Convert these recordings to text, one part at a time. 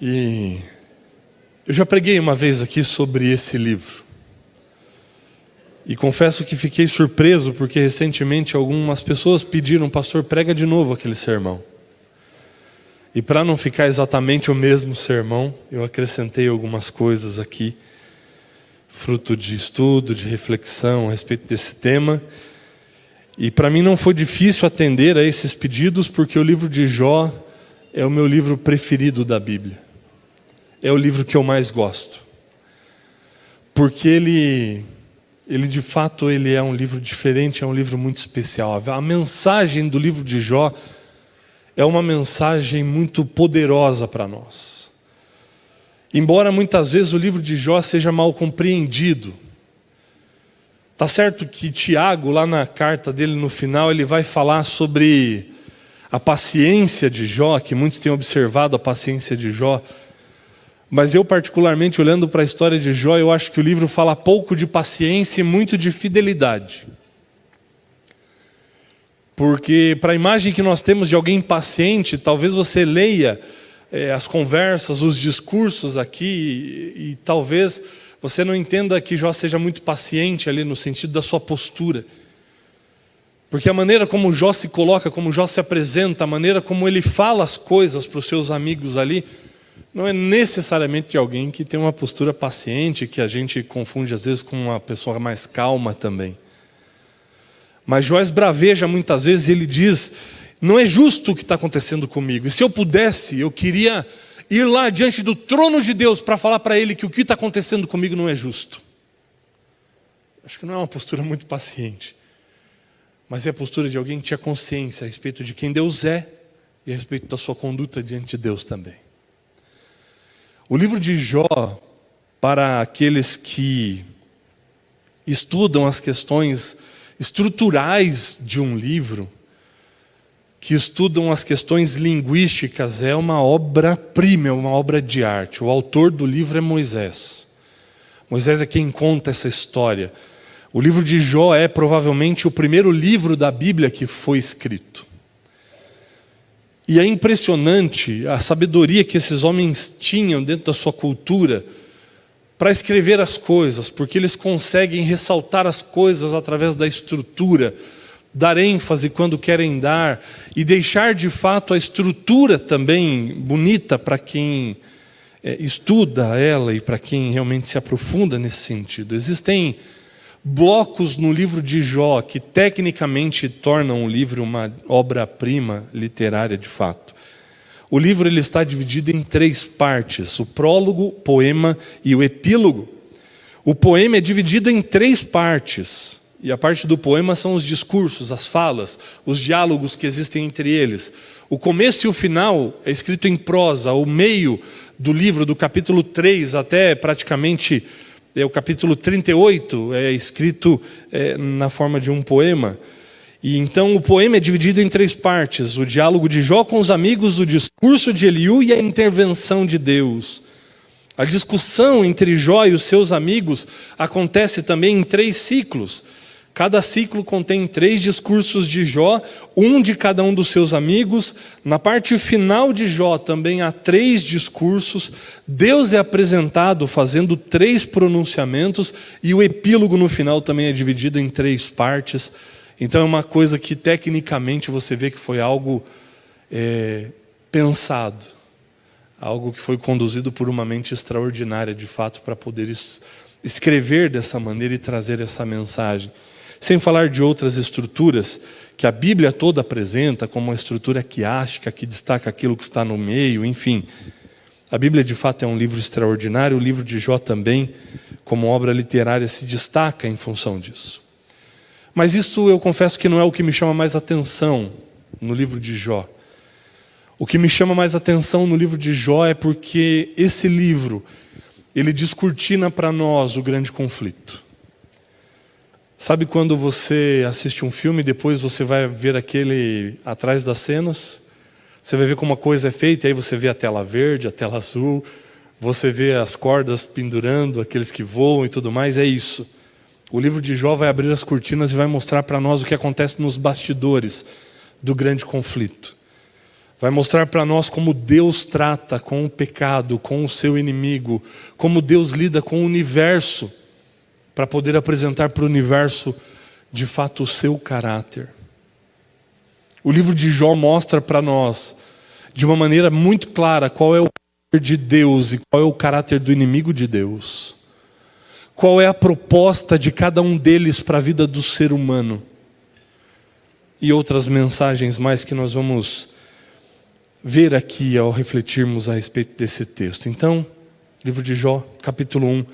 E eu já preguei uma vez aqui sobre esse livro. E confesso que fiquei surpreso porque recentemente algumas pessoas pediram: pastor, prega de novo aquele sermão. E para não ficar exatamente o mesmo sermão, eu acrescentei algumas coisas aqui, fruto de estudo, de reflexão a respeito desse tema. E para mim não foi difícil atender a esses pedidos, porque o livro de Jó é o meu livro preferido da Bíblia. É o livro que eu mais gosto. Porque ele de fato ele é um livro diferente, é um livro muito especial. A mensagem do livro de Jó é uma mensagem muito poderosa para nós. Embora muitas vezes o livro de Jó seja mal compreendido. Tá certo que Tiago, lá na carta dele no final, ele vai falar sobre a paciência de Jó, que muitos têm observado a paciência de Jó. Mas eu particularmente, olhando para a história de Jó, eu acho que o livro fala pouco de paciência e muito de fidelidade. Porque para a imagem que nós temos de alguém paciente, talvez você leia as conversas, os discursos aqui, e talvez você não entenda que Jó seja muito paciente ali no sentido da sua postura. Porque a maneira como Jó se coloca, como Jó se apresenta, a maneira como ele fala as coisas para os seus amigos ali, não é necessariamente de alguém que tem uma postura paciente, que a gente confunde às vezes com uma pessoa mais calma também. Mas Jó esbraveja muitas vezes e ele diz: não é justo o que está acontecendo comigo. E se eu pudesse, eu queria ir lá diante do trono de Deus para falar para ele que o que está acontecendo comigo não é justo. Acho que não é uma postura muito paciente. Mas é a postura de alguém que tinha consciência a respeito de quem Deus é e a respeito da sua conduta diante de Deus também. O livro de Jó, para aqueles que estudam as questões estruturais de um livro, que estudam as questões linguísticas, é uma obra-prima, é uma obra de arte. O autor do livro é Moisés. Moisés é quem conta essa história. O livro de Jó é provavelmente o primeiro livro da Bíblia que foi escrito. E é impressionante a sabedoria que esses homens tinham dentro da sua cultura para escrever as coisas, porque eles conseguem ressaltar as coisas através da estrutura, dar ênfase quando querem dar e deixar de fato a estrutura também bonita para quem estuda ela e para quem realmente se aprofunda nesse sentido. Existem blocos no livro de Jó que tecnicamente tornam o livro uma obra-prima literária de fato. O livro ele está dividido em 3 partes: o prólogo, o poema e o epílogo. O poema é dividido em 3 partes. E a parte do poema são os discursos, as falas, os diálogos que existem entre eles. O começo e o final é escrito em prosa. O meio do livro, do capítulo 3 até praticamente o capítulo 38, é escrito na forma de um poema. E então o poema é dividido em 3 partes: o diálogo de Jó com os amigos, o discurso de Eliú e a intervenção de Deus. A discussão entre Jó e os seus amigos acontece também em 3 ciclos. Cada ciclo contém 3 discursos de Jó, um de cada um dos seus amigos. Na parte final de Jó também há 3 discursos. Deus é apresentado fazendo 3 pronunciamentos e o epílogo no final também é dividido em 3 partes. Então é uma coisa que tecnicamente você vê que foi algo pensado, algo que foi conduzido por uma mente extraordinária de fato para poder escrever dessa maneira e trazer essa mensagem. Sem falar de outras estruturas que a Bíblia toda apresenta, como a estrutura quiástica, que destaca aquilo que está no meio, enfim. A Bíblia de fato é um livro extraordinário, o livro de Jó também, como obra literária, se destaca em função disso. Mas isso eu confesso que não é o que me chama mais atenção no livro de Jó. O que me chama mais atenção no livro de Jó é porque esse livro, ele descortina para nós o grande conflito. Sabe quando você assiste um filme e depois você vai ver aquele atrás das cenas? Você vai ver como a coisa é feita, e aí você vê a tela verde, a tela azul, você vê as cordas pendurando, aqueles que voam e tudo mais, é isso. O livro de Jó vai abrir as cortinas e vai mostrar para nós o que acontece nos bastidores do grande conflito. Vai mostrar para nós como Deus trata com o pecado, com o seu inimigo, como Deus lida com o universo, para poder apresentar para o universo, de fato, o seu caráter. O livro de Jó mostra para nós, de uma maneira muito clara, qual é o caráter de Deus e qual é o caráter do inimigo de Deus. Qual é a proposta de cada um deles para a vida do ser humano. E outras mensagens mais que nós vamos ver aqui ao refletirmos a respeito desse texto. Então, livro de Jó, capítulo 1.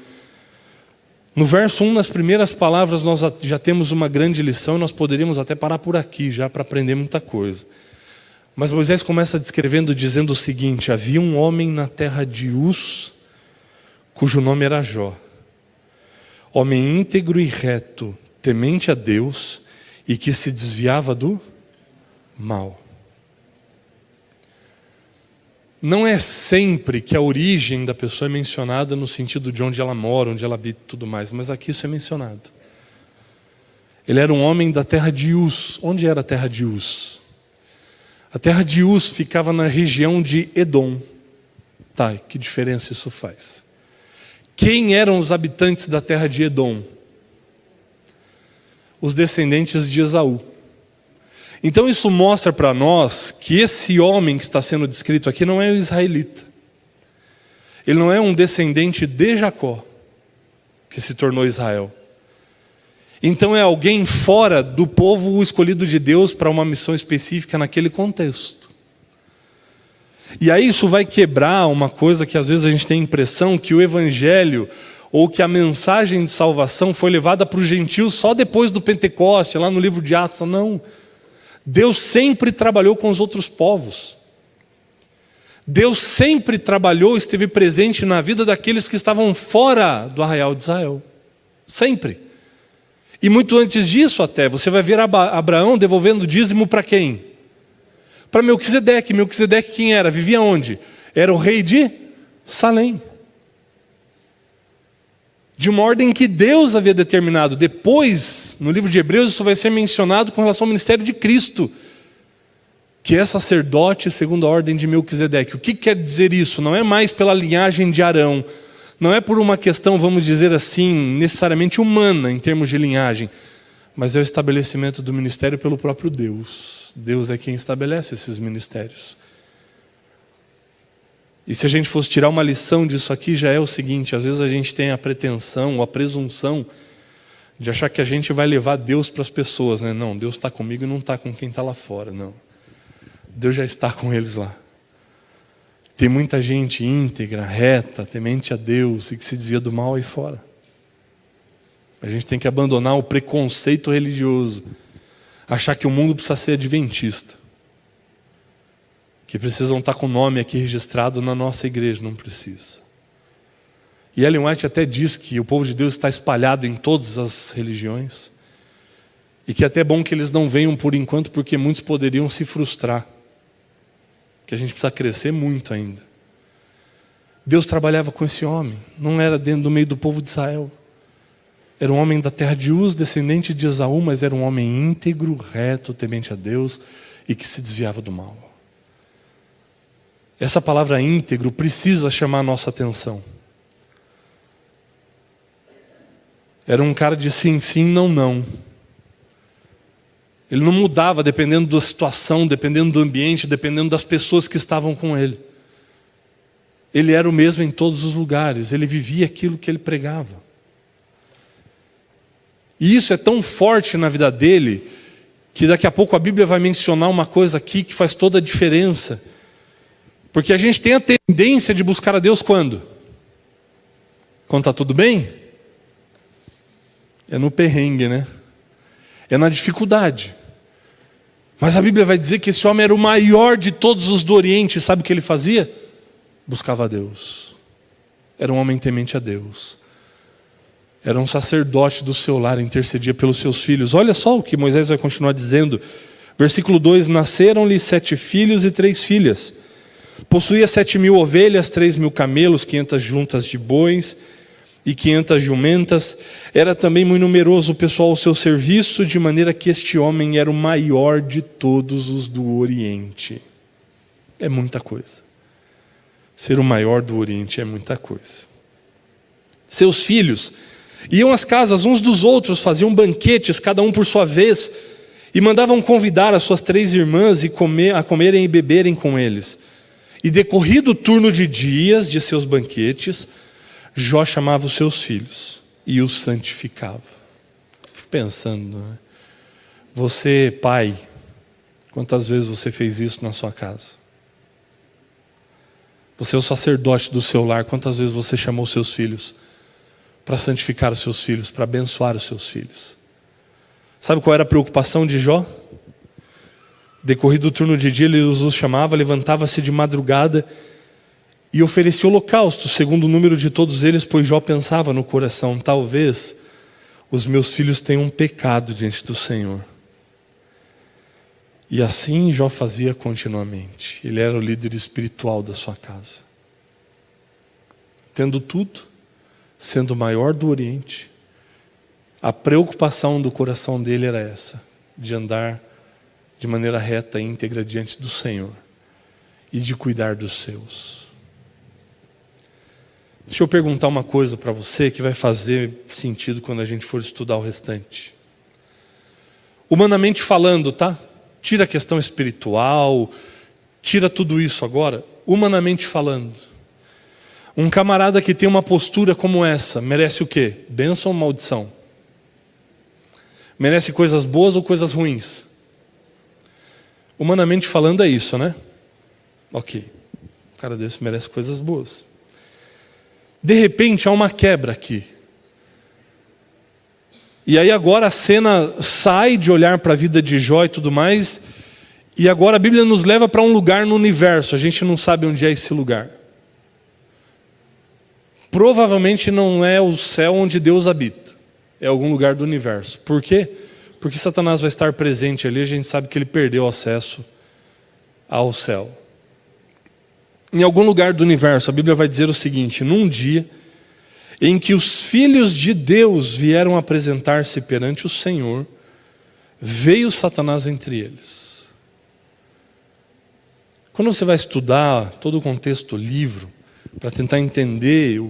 No verso 1, nas primeiras palavras, nós já temos uma grande lição. Nós poderíamos até parar por aqui já para aprender muita coisa. Mas Moisés começa descrevendo, dizendo o seguinte: havia um homem na terra de Uz, cujo nome era Jó. Homem íntegro e reto, temente a Deus e que se desviava do mal. Não é sempre que a origem da pessoa é mencionada no sentido de onde ela mora, onde ela habita e tudo mais, mas aqui isso é mencionado. Ele era um homem da terra de Uz. Onde era a terra de Uz? A terra de Uz ficava na região de Edom. Tá, que diferença isso faz? Quem eram os habitantes da terra de Edom? Os descendentes de Esaú. Então isso mostra para nós que esse homem que está sendo descrito aqui não é um israelita. Ele não é um descendente de Jacó, que se tornou Israel. Então é alguém fora do povo escolhido de Deus para uma missão específica naquele contexto. E aí isso vai quebrar uma coisa que às vezes a gente tem a impressão que o evangelho ou que a mensagem de salvação foi levada para os gentios só depois do Pentecoste, lá no livro de Atos. Não. Deus sempre trabalhou com os outros povos. Deus sempre trabalhou, esteve presente na vida daqueles que estavam fora do arraial de Israel. Sempre. E muito antes disso até, você vai ver Abraão devolvendo dízimo para quem? Para Melquisedeque. Melquisedeque quem era? Vivia onde? Era o rei de Salém. De uma ordem que Deus havia determinado. Depois, no livro de Hebreus, isso vai ser mencionado com relação ao ministério de Cristo, que é sacerdote segundo a ordem de Melquisedeque. O que quer dizer isso? Não é mais pela linhagem de Arão, não é por uma questão, vamos dizer assim, necessariamente humana em termos de linhagem, mas é o estabelecimento do ministério pelo próprio Deus. Deus é quem estabelece esses ministérios. E se a gente fosse tirar uma lição disso aqui, já é o seguinte: às vezes a gente tem a pretensão, ou a presunção de achar que a gente vai levar Deus para as pessoas, né? Não, Deus está comigo e não está com quem está lá fora, não. Deus já está com eles lá. Tem muita gente íntegra, reta, temente a Deus e que se desvia do mal aí fora. A gente tem que abandonar o preconceito religioso, achar que o mundo precisa ser adventista, que precisam estar com o nome aqui registrado na nossa igreja. Não precisa. E Ellen White até diz que o povo de Deus está espalhado em todas as religiões e que é até bom que eles não venham por enquanto, porque muitos poderiam se frustrar, que a gente precisa crescer muito ainda. Deus trabalhava com esse homem, não era dentro do meio do povo de Israel. Era um homem da terra de Uz, descendente de Esaú, mas era um homem íntegro, reto, temente a Deus e que se desviava do mal. Essa palavra íntegro precisa chamar a nossa atenção. Era um cara de sim, sim, não, não. Ele não mudava dependendo da situação, dependendo do ambiente, dependendo das pessoas que estavam com ele. Ele era o mesmo em todos os lugares, ele vivia aquilo que ele pregava. E isso é tão forte na vida dele, que daqui a pouco a Bíblia vai mencionar uma coisa aqui que faz toda a diferença. Porque a gente tem a tendência de buscar a Deus quando? Quando está tudo bem? É no perrengue, né? É na dificuldade. Mas a Bíblia vai dizer que esse homem era o maior de todos os do Oriente. Sabe o que ele fazia? Buscava a Deus. Era um homem temente a Deus. Era um sacerdote do seu lar, intercedia pelos seus filhos. Olha só o que Moisés vai continuar dizendo. Versículo 2: nasceram-lhe 7 filhos e 3 filhas. Possuía 7.000 ovelhas, 3.000 camelos, 500 juntas de bois e 500 jumentas. Era também muito numeroso o pessoal ao seu serviço, de maneira que este homem era o maior de todos os do Oriente. É muita coisa. Ser o maior do Oriente é muita coisa. Seus filhos iam às casas uns dos outros, faziam banquetes, cada um por sua vez, e mandavam convidar as suas 3 irmãs a comerem e beberem com eles. E decorrido o turno de dias de seus banquetes, Jó chamava os seus filhos e os santificava. Fico pensando, né? Você, pai, quantas vezes você fez isso na sua casa? Você é o sacerdote do seu lar, quantas vezes você chamou seus filhos para santificar os seus filhos, para abençoar os seus filhos? Sabe qual era a preocupação de Jó? Decorrido o turno de dia, ele os chamava, levantava-se de madrugada e oferecia holocausto, segundo o número de todos eles, pois Jó pensava no coração: talvez os meus filhos tenham pecado diante do Senhor. E assim Jó fazia continuamente. Ele era o líder espiritual da sua casa. Tendo tudo, sendo o maior do Oriente, a preocupação do coração dele era essa: de andar de maneira reta e íntegra diante do Senhor e de cuidar dos seus. Deixa eu perguntar uma coisa para você que vai fazer sentido quando a gente for estudar o restante. Humanamente falando, tá? Tira a questão espiritual, tira tudo isso agora. Humanamente falando, um camarada que tem uma postura como essa merece o quê? Bênção ou maldição? Merece coisas boas ou coisas ruins? Humanamente falando é isso, né? Ok, um cara desse merece coisas boas. De repente há uma quebra aqui. E aí agora a cena sai de olhar para a vida de Jó e tudo mais, e agora a Bíblia nos leva para um lugar no universo. A gente não sabe onde é esse lugar. Provavelmente não é o céu onde Deus habita. É algum lugar do universo. Por quê? Porque Satanás vai estar presente ali. A gente sabe que ele perdeu acesso ao céu. Em algum lugar do universo, a Bíblia vai dizer o seguinte: num dia em que os filhos de Deus vieram apresentar-se perante o Senhor, veio Satanás entre eles. Quando você vai estudar todo o contexto do livro, para tentar entender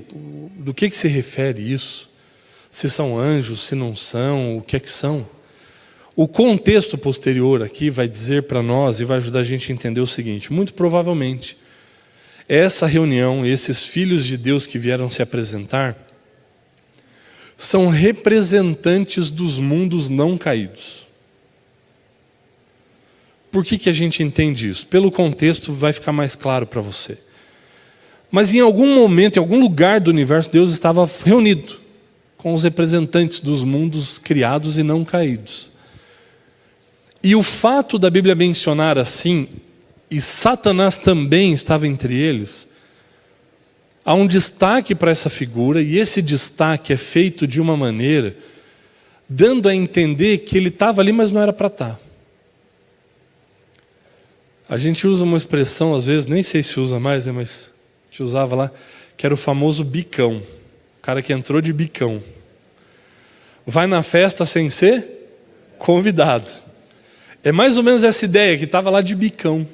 do que se refere isso, se são anjos, se não são, o que é que são, o contexto posterior aqui vai dizer para nós e vai ajudar a gente a entender o seguinte: muito provavelmente, essa reunião, esses filhos de Deus que vieram se apresentar, são representantes dos mundos não caídos. Por que a gente entende isso? Pelo contexto vai ficar mais claro para você. Mas em algum momento, em algum lugar do universo, Deus estava reunido com os representantes dos mundos criados e não caídos. E o fato da Bíblia mencionar assim, e Satanás também estava entre eles, há um destaque para essa figura, e esse destaque é feito de uma maneira dando a entender que ele estava ali, mas não era para estar. A gente usa uma expressão, às vezes, nem sei se usa mais, né, mas a gente usava lá, que era o famoso bicão. O cara que entrou de bicão. Vai na festa sem ser convidado. É mais ou menos essa ideia, que estava lá de bicão.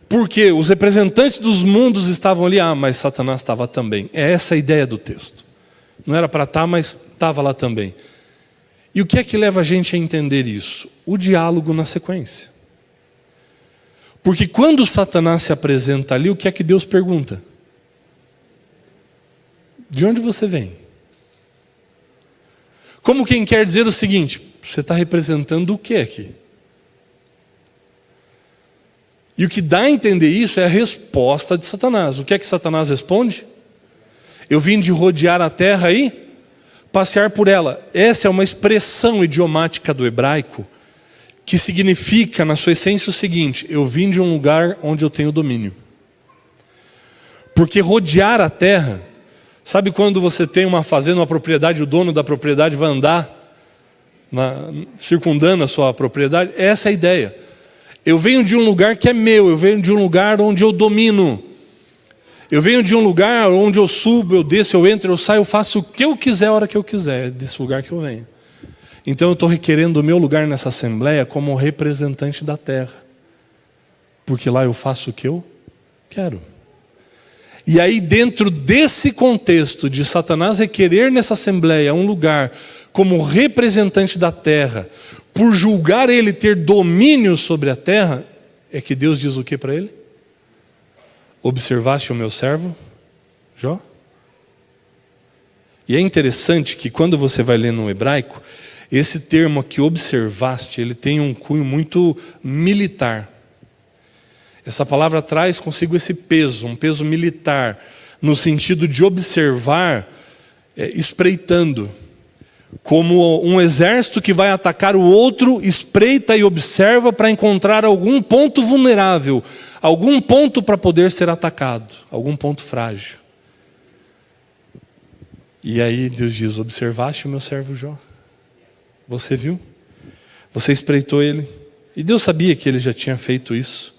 Porque os representantes dos mundos estavam ali, mas Satanás estava também. É essa a ideia do texto. Não era para estar, mas estava lá também. E o que é que leva a gente a entender isso? O diálogo na sequência. Porque quando Satanás se apresenta ali, o que é que Deus pergunta? De onde você vem? Como quem quer dizer o seguinte: você está representando o que aqui? E o que dá a entender isso é a resposta de Satanás. O que é que Satanás responde? Eu vim de rodear a terra e passear por ela. Essa é uma expressão idiomática do hebraico que significa, na sua essência, o seguinte: eu vim de um lugar onde eu tenho domínio. Porque rodear a terra, sabe quando você tem uma fazenda, uma propriedade, o dono da propriedade vai andar circundando a sua propriedade? Essa é a ideia. Eu venho de um lugar que é meu, eu venho de um lugar onde eu domino. Eu venho de um lugar onde eu subo, eu desço, eu entro, eu saio, eu faço o que eu quiser a hora que eu quiser, é desse lugar que eu venho. Então eu estou requerendo o meu lugar nessa assembleia como representante da terra. porque lá eu faço o que eu quero. E aí, dentro desse contexto de Satanás requerer nessa assembleia um lugar como representante da terra, por julgar ele ter domínio sobre a terra, é que Deus diz o que para ele? Observaste o meu servo, Jó? E é interessante que quando você vai ler no hebraico, esse termo aqui, observaste, ele tem um cunho muito militar. Essa palavra traz consigo esse peso, um peso militar, no sentido de observar, espreitando. Como um exército que vai atacar o outro, espreita e observa para encontrar algum ponto vulnerável, algum ponto para poder ser atacado, algum ponto frágil. E aí Deus diz, observaste o meu servo Jó? Você viu? Você espreitou ele? E Deus sabia que ele já tinha feito isso,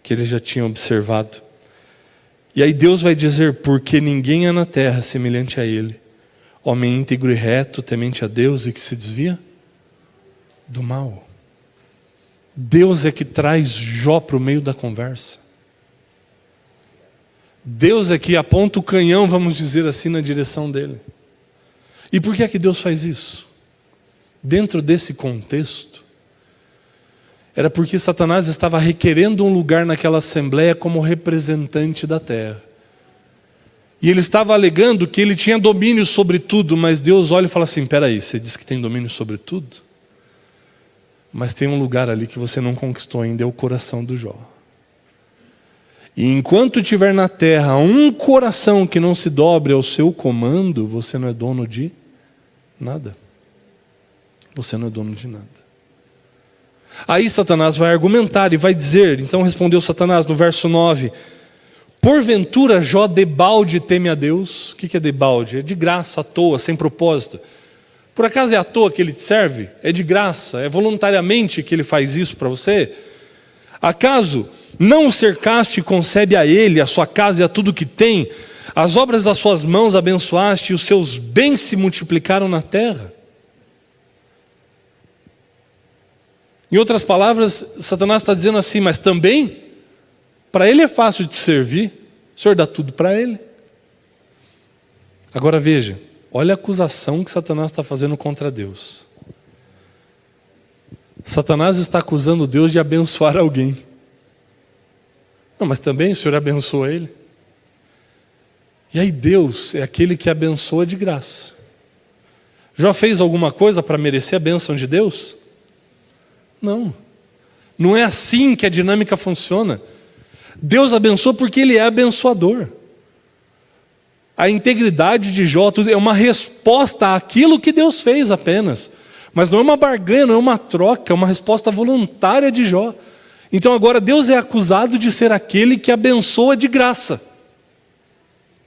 que ele já tinha observado. E aí Deus vai dizer, porque ninguém há na terra semelhante a ele, homem íntegro e reto, temente a Deus e que se desvia do mal. Deus é que traz Jó para o meio da conversa. Deus é que aponta o canhão, vamos dizer assim, na direção dele. E por que é que Deus faz isso? Dentro desse contexto, era porque Satanás estava requerendo um lugar naquela assembleia como representante da terra. E ele estava alegando que ele tinha domínio sobre tudo, mas Deus olha e fala assim, peraí, você diz que tem domínio sobre tudo? Mas tem um lugar ali que você não conquistou ainda, é o coração do Jó. E enquanto tiver na terra um coração que não se dobre ao seu comando, você não é dono de nada. Você não é dono de nada. Aí Satanás vai argumentar e vai dizer, então respondeu Satanás no verso 9, porventura Jó debalde teme a Deus? O que é debalde? É de graça, à toa, sem propósito. Por acaso é à toa que ele te serve? É de graça, é voluntariamente que ele faz isso para você? Acaso não o cercaste e concede a ele, a sua casa e a tudo que tem? As obras das suas mãos abençoaste e os seus bens se multiplicaram na terra? Em outras palavras, Satanás está dizendo assim, mas também, para ele é fácil de servir, o Senhor dá tudo para ele. Agora veja, olha a acusação que Satanás está fazendo contra Deus. Satanás está acusando Deus de abençoar alguém. Não, mas também o Senhor abençoa ele. E aí Deus é aquele que abençoa de graça. Jó fez alguma coisa para merecer a bênção de Deus? Não. Não é assim que a dinâmica funciona. Deus abençoa porque Ele é abençoador. A integridade de Jó é uma resposta àquilo que Deus fez apenas. Mas não é uma barganha, não é uma troca, é uma resposta voluntária de Jó. Então agora Deus é acusado de ser aquele que abençoa de graça.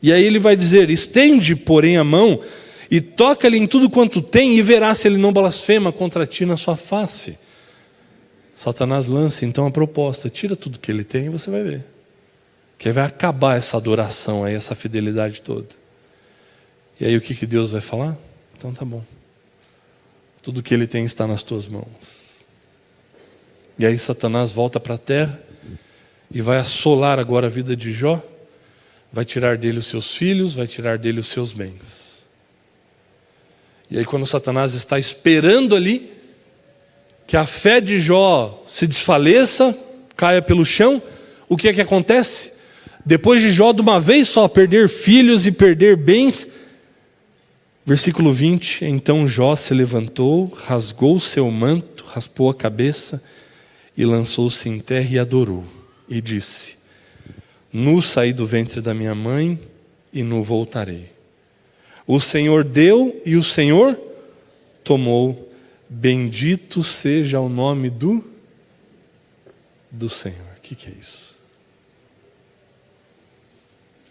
E aí ele vai dizer, estende, porém, a mão e toca-lhe em tudo quanto tem e verá se ele não blasfema contra ti na sua face. Satanás lança então a proposta, tira tudo que ele tem e você vai ver. Que aí vai acabar essa adoração aí, essa fidelidade toda. E aí o que Deus vai falar? Então tá bom. Tudo que ele tem está nas tuas mãos. E aí Satanás volta para a terra e vai assolar agora a vida de Jó, vai tirar dele os seus filhos, vai tirar dele os seus bens. E aí quando Satanás está esperando ali que a fé de Jó se desfaleça, caia pelo chão, o que é que acontece? Depois de Jó de uma vez só perder filhos e perder bens, versículo 20, então Jó se levantou, rasgou seu manto, raspou a cabeça e lançou-se em terra e adorou. E disse, nu saí do ventre da minha mãe e nu voltarei. O Senhor deu e o Senhor tomou. Bendito seja o nome do Senhor. O que é isso?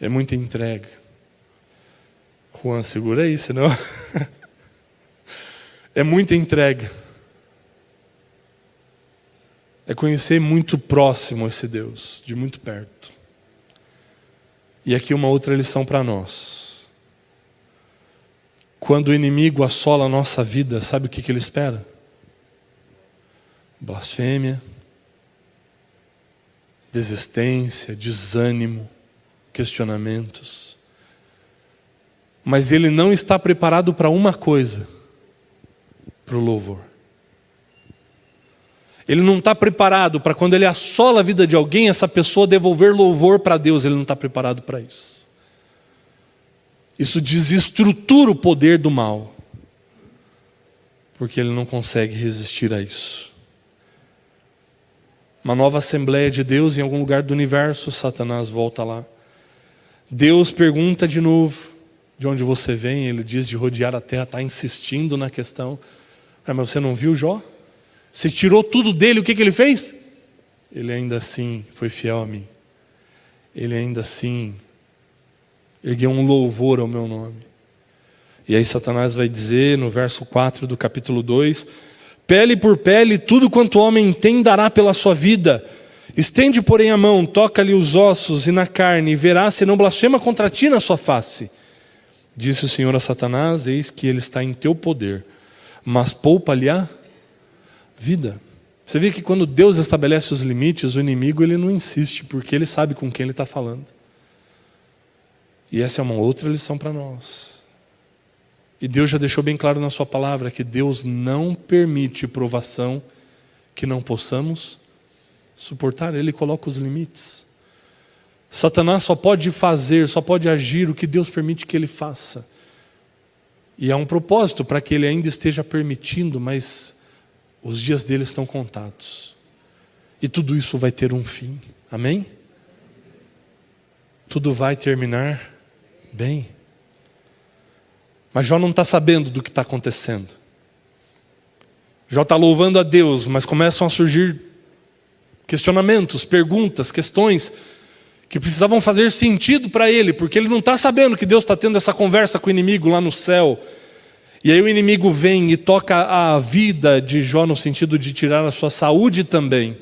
É muita entrega. Juan, segura aí, senão... É muita entrega. É conhecer muito próximo esse Deus, de muito perto. E aqui uma outra lição para nós. Quando o inimigo assola a nossa vida, sabe o que ele espera? Blasfêmia, desistência, desânimo, questionamentos. Mas ele não está preparado para uma coisa, para o louvor. Ele não está preparado para quando ele assola a vida de alguém, essa pessoa devolver louvor para Deus. Ele não está preparado para isso. Isso desestrutura o poder do mal, porque ele não consegue resistir a isso. Uma nova Assembleia de Deus em algum lugar do universo, Satanás volta lá. Deus pergunta de novo, de onde você vem? Ele diz de rodear a terra, está insistindo na questão. Mas você não viu Jó? Você tirou tudo dele, o que ele fez? Ele ainda assim foi fiel a mim. Ele ainda assim ergueu um louvor ao meu nome. E aí Satanás vai dizer no verso 4 do capítulo 2, pele por pele, tudo quanto homem tem dará pela sua vida. Estende, porém, a mão, toca-lhe os ossos e na carne, e verás se não blasfema contra ti na sua face. Disse o Senhor a Satanás, eis que ele está em teu poder, mas poupa-lhe a vida. Você vê que quando Deus estabelece os limites, o inimigo ele não insiste, porque ele sabe com quem ele está falando. E essa é uma outra lição para nós. E Deus já deixou bem claro na sua palavra que Deus não permite provação que não possamos suportar. Ele coloca os limites. Satanás só pode fazer, só pode agir o que Deus permite que ele faça. E há um propósito para que ele ainda esteja permitindo, mas os dias dele estão contados. E tudo isso vai ter um fim. Amém? Tudo vai terminar bem. Mas Jó não está sabendo do que está acontecendo. Jó está louvando a Deus, mas começam a surgir questionamentos, perguntas, questões que precisavam fazer sentido para ele, porque ele não está sabendo que Deus está tendo essa conversa com o inimigo lá no céu. E aí o inimigo vem e toca a vida de Jó no sentido de tirar a sua saúde também.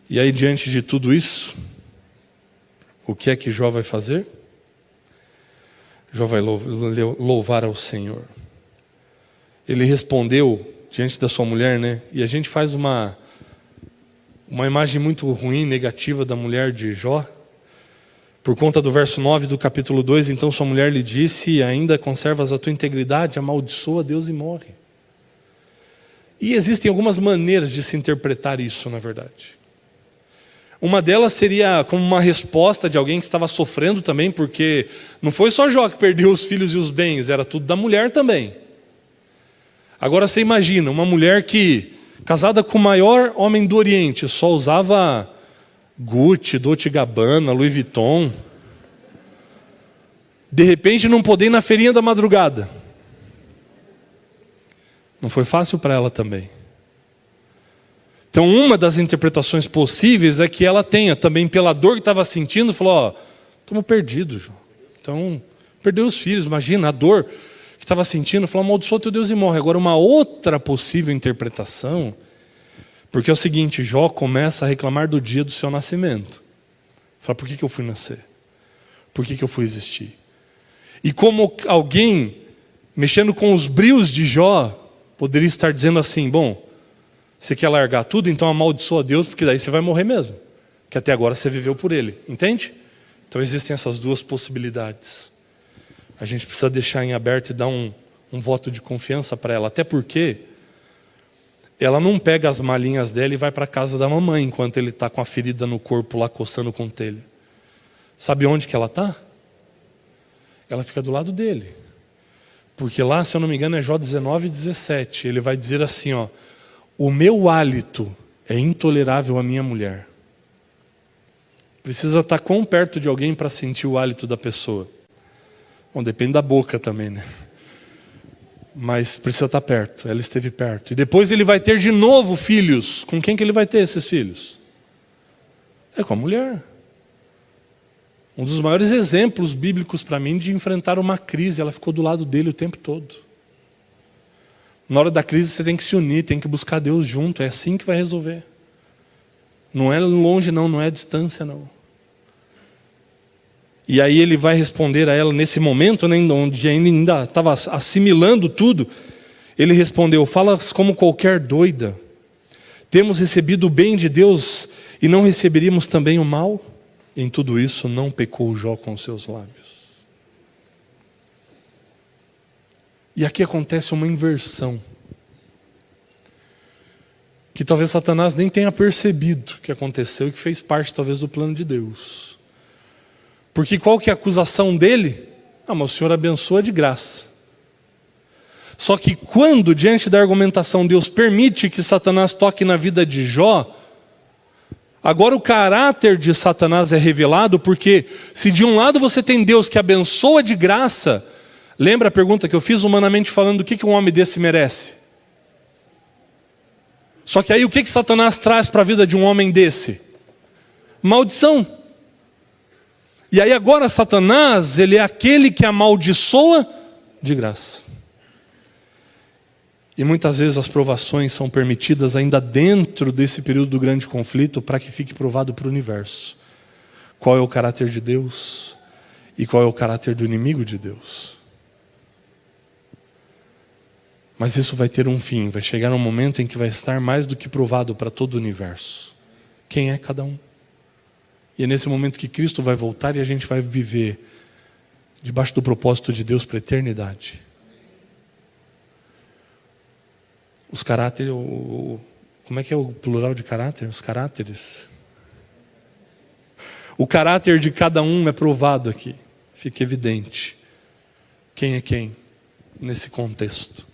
E aí diante de tudo isso, o que é que Jó vai fazer? Jó vai louvar ao Senhor. Ele respondeu diante da sua mulher, né? E a gente faz uma imagem muito ruim, negativa da mulher de Jó. Por conta do verso 9 do capítulo 2, então sua mulher lhe disse, ainda conservas a tua integridade, amaldiçoa Deus e morre. E existem algumas maneiras de se interpretar isso, na verdade. Uma delas seria como uma resposta de alguém que estava sofrendo também, porque não foi só Jó que perdeu os filhos e os bens, era tudo da mulher também. Agora você imagina, uma mulher que, casada com o maior homem do Oriente, só usava Gucci, Dolce & Gabbana, Louis Vuitton. De repente não poder ir na feirinha da madrugada. Não foi fácil para ela também. Então uma das interpretações possíveis é que ela tenha também, pela dor que estava sentindo, falou, estamos perdidos, João. Então, perdeu os filhos, imagina a dor que estava sentindo, falou, amaldiçoa teu Deus e morre. Agora uma outra possível interpretação, porque é o seguinte, Jó começa a reclamar do dia do seu nascimento. Fala, por que eu fui nascer? Por que eu fui existir? E como alguém, mexendo com os brios de Jó, poderia estar dizendo assim, bom, você quer largar tudo, então amaldiçoa Deus, porque daí você vai morrer mesmo. Que até agora você viveu por ele, entende? Então existem essas duas possibilidades. A gente precisa deixar em aberto e dar um voto de confiança para ela, até porque ela não pega as malinhas dela e vai para a casa da mamãe, enquanto ele está com a ferida no corpo lá, coçando com telha. Sabe onde que ela está? Ela fica do lado dele. Porque lá, se eu não me engano, é Jó 19:17. Ele vai dizer assim, o meu hálito é intolerável à minha mulher. Precisa estar quão perto de alguém para sentir o hálito da pessoa? Bom, depende da boca também, né? Mas precisa estar perto, ela esteve perto. E depois ele vai ter de novo filhos. Com quem que ele vai ter esses filhos? É com a mulher. Um dos maiores exemplos bíblicos para mim de enfrentar uma crise, ela ficou do lado dele o tempo todo. Na hora da crise você tem que se unir, tem que buscar Deus junto, é assim que vai resolver. Não é longe não, não é distância não. E aí ele vai responder a ela nesse momento, né, onde ainda estava assimilando tudo. Ele respondeu, falas como qualquer doida. Temos recebido o bem de Deus e não receberíamos também o mal? Em tudo isso não pecou Jó com os seus lábios. E aqui acontece uma inversão, que talvez Satanás nem tenha percebido que aconteceu e que fez parte talvez do plano de Deus. Porque qual que é a acusação dele? Mas o Senhor abençoa de graça. Só que quando, diante da argumentação, Deus permite que Satanás toque na vida de Jó, agora o caráter de Satanás é revelado, porque se de um lado você tem Deus que abençoa de graça, lembra a pergunta que eu fiz humanamente falando, o que um homem desse merece? Só que aí o que Satanás traz para a vida de um homem desse? Maldição. E aí agora Satanás, ele é aquele que amaldiçoa de graça. E muitas vezes as provações são permitidas ainda dentro desse período do grande conflito para que fique provado para o universo qual é o caráter de Deus e qual é o caráter do inimigo de Deus. Mas isso vai ter um fim, vai chegar um momento em que vai estar mais do que provado para todo o universo. Quem é cada um? E é nesse momento que Cristo vai voltar e a gente vai viver debaixo do propósito de Deus para a eternidade. Os caráteres, como é que é o plural de caráter? Os caráteres. O caráter de cada um é provado aqui. Fica evidente quem é quem nesse contexto.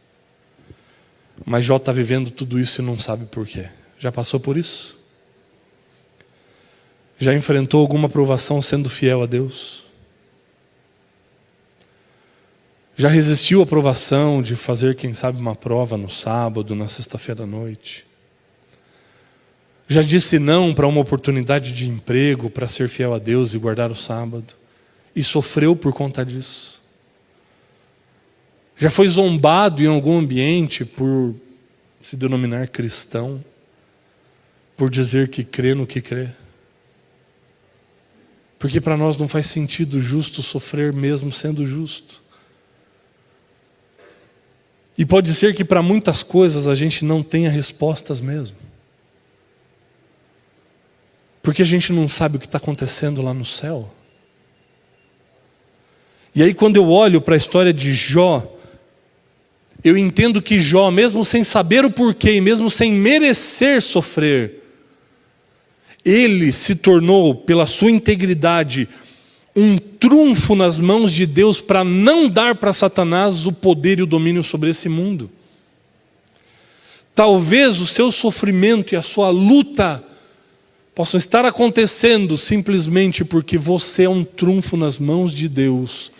Mas Jó está vivendo tudo isso e não sabe por quê. Já passou por isso? Já enfrentou alguma provação sendo fiel a Deus? Já resistiu à provação de fazer, quem sabe, uma prova no sábado, na sexta-feira à noite? Já disse não para uma oportunidade de emprego, para ser fiel a Deus e guardar o sábado? E sofreu por conta disso? Já foi zombado em algum ambiente por se denominar cristão? Por dizer que crê no que crê? Porque para nós não faz sentido justo sofrer mesmo sendo justo. E pode ser que para muitas coisas a gente não tenha respostas mesmo. Porque a gente não sabe o que está acontecendo lá no céu. E aí quando eu olho para a história de Jó, eu entendo que Jó, mesmo sem saber o porquê, mesmo sem merecer sofrer, ele se tornou, pela sua integridade, um trunfo nas mãos de Deus para não dar para Satanás o poder e o domínio sobre esse mundo. Talvez o seu sofrimento e a sua luta possam estar acontecendo simplesmente porque você é um trunfo nas mãos de Deus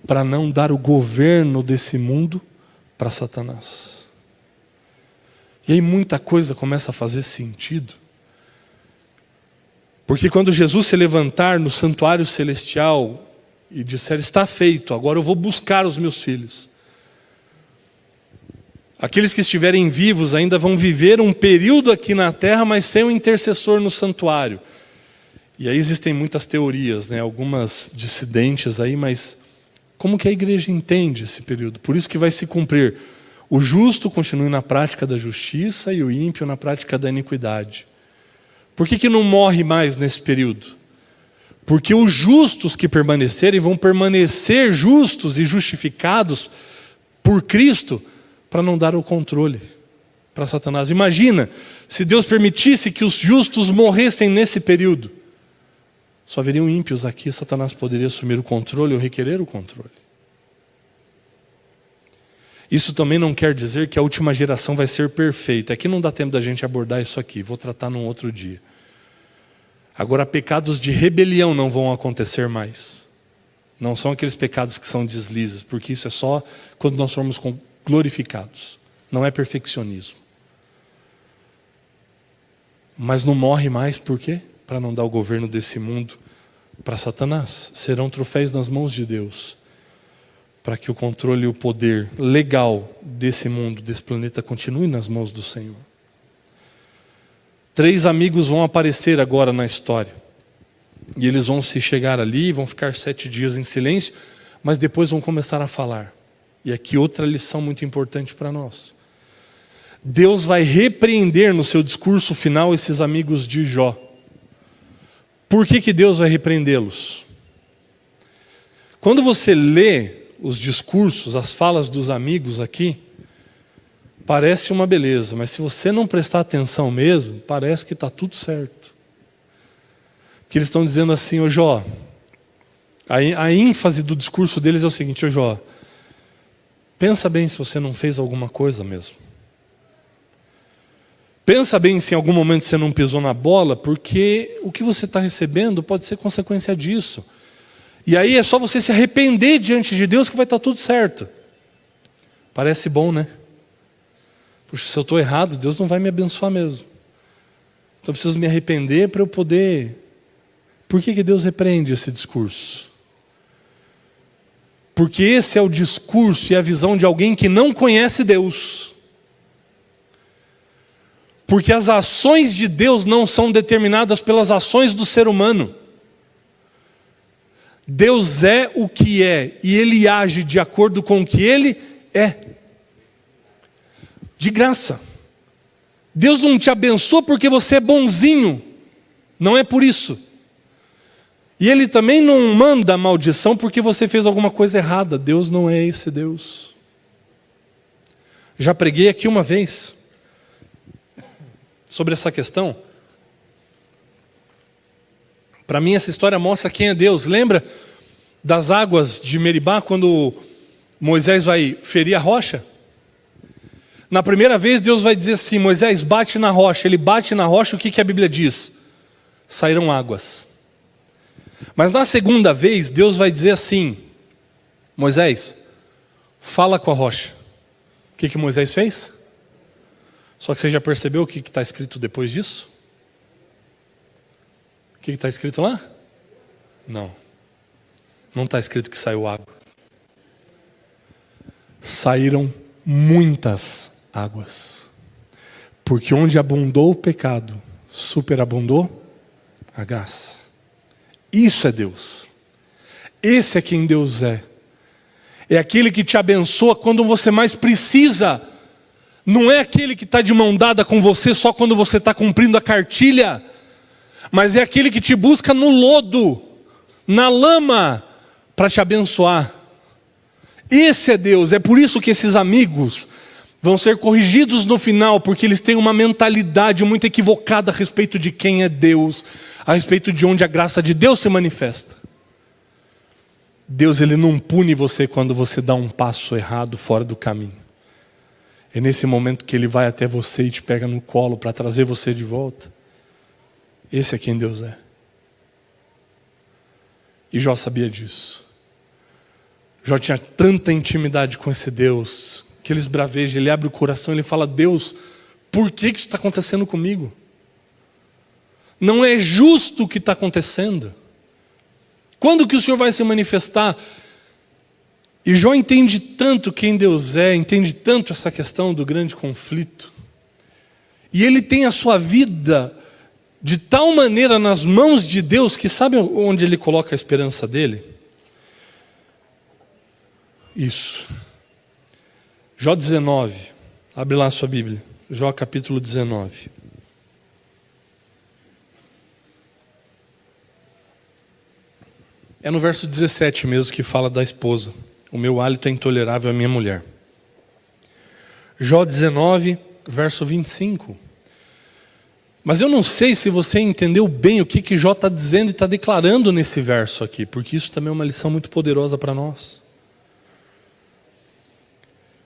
para não dar o governo desse mundo para Satanás. E aí muita coisa começa a fazer sentido. Porque quando Jesus se levantar no santuário celestial e disser, está feito, agora eu vou buscar os meus filhos. Aqueles que estiverem vivos ainda vão viver um período aqui na terra, mas sem um intercessor no santuário. E aí existem muitas teorias, algumas dissidentes aí, mas como que a igreja entende esse período? Por isso que vai se cumprir. O justo continue na prática da justiça e o ímpio na prática da iniquidade. Por que não morre mais nesse período? Porque os justos que permanecerem vão permanecer justos e justificados por Cristo para não dar o controle para Satanás. Imagina, se Deus permitisse que os justos morressem nesse período, só haveriam ímpios aqui, Satanás poderia assumir o controle ou requerer o controle. Isso também não quer dizer que a última geração vai ser perfeita. Aqui não dá tempo da gente abordar isso aqui, vou tratar num outro dia. Agora, pecados de rebelião não vão acontecer mais. Não são aqueles pecados que são deslizes, porque isso é só quando nós formos glorificados. Não é perfeccionismo. Mas não morre mais, por quê? Para não dar o governo desse mundo para Satanás. Serão troféus nas mãos de Deus, para que o controle e o poder legal desse mundo, desse planeta, continue nas mãos do Senhor. 3 amigos vão aparecer agora na história. E eles vão se chegar ali, vão ficar 7 dias em silêncio, mas depois vão começar a falar. E aqui outra lição muito importante para nós. Deus vai repreender no seu discurso final esses amigos de Jó. Por que Deus vai repreendê-los? Quando você lê os discursos, as falas dos amigos aqui, parece uma beleza, mas se você não prestar atenção mesmo, parece que está tudo certo. Porque eles estão dizendo assim: ô Jó, a ênfase do discurso deles é o seguinte: ô Jó, pensa bem se você não fez alguma coisa mesmo. Pensa bem se em algum momento você não pisou na bola, porque o que você está recebendo pode ser consequência disso. E aí é só você se arrepender diante de Deus que vai estar tudo certo. Parece bom, né? Puxa, se eu estou errado, Deus não vai me abençoar mesmo. Então eu preciso me arrepender para eu poder... Por que Deus repreende esse discurso? Porque esse é o discurso e a visão de alguém que não conhece Deus. Porque as ações de Deus não são determinadas pelas ações do ser humano. Deus é o que é, e Ele age de acordo com o que Ele é. De graça. Deus não te abençoa porque você é bonzinho. Não é por isso. E Ele também não manda maldição porque você fez alguma coisa errada. Deus não é esse Deus. Já preguei aqui uma vez sobre essa questão. Para mim essa história mostra quem é Deus. Lembra das águas de Meribá quando Moisés vai ferir a rocha? Na primeira vez Deus vai dizer assim: Moisés, bate na rocha. Ele bate na rocha, o que a Bíblia diz? Saíram águas. Mas na segunda vez Deus vai dizer assim: Moisés, fala com a rocha. O que Moisés fez? Só que você já percebeu o que está escrito depois disso? O que está escrito lá? Não. Não está escrito que saiu água. Saíram muitas águas. Porque onde abundou o pecado, superabundou a graça. Isso é Deus. Esse é quem Deus é. É aquele que te abençoa quando você mais precisa. Não é aquele que está de mão dada com você só quando você está cumprindo a cartilha. Mas é aquele que te busca no lodo, na lama, para te abençoar. Esse é Deus. É por isso que esses amigos vão ser corrigidos no final, porque eles têm uma mentalidade muito equivocada a respeito de quem é Deus, a respeito de onde a graça de Deus se manifesta. Deus, Ele não pune você quando você dá um passo errado fora do caminho. É nesse momento que Ele vai até você e te pega no colo para trazer você de volta. Esse é quem Deus é. E Jó sabia disso. Jó tinha tanta intimidade com esse Deus, que ele esbraveja, ele abre o coração, ele fala: Deus, por que isso está acontecendo comigo? Não é justo o que está acontecendo. Quando que o Senhor vai se manifestar? E Jó entende tanto quem Deus é, entende tanto essa questão do grande conflito. E ele tem a sua vida de tal maneira nas mãos de Deus, que sabe onde ele coloca a esperança dele? Isso. Jó 19. Abre lá a sua Bíblia. Jó capítulo 19. É no verso 17 mesmo que fala da esposa. O meu hálito é intolerável à minha mulher. Jó 19, verso 25. Mas eu não sei se você entendeu bem o que Jó está dizendo e está declarando nesse verso aqui, porque isso também é uma lição muito poderosa para nós.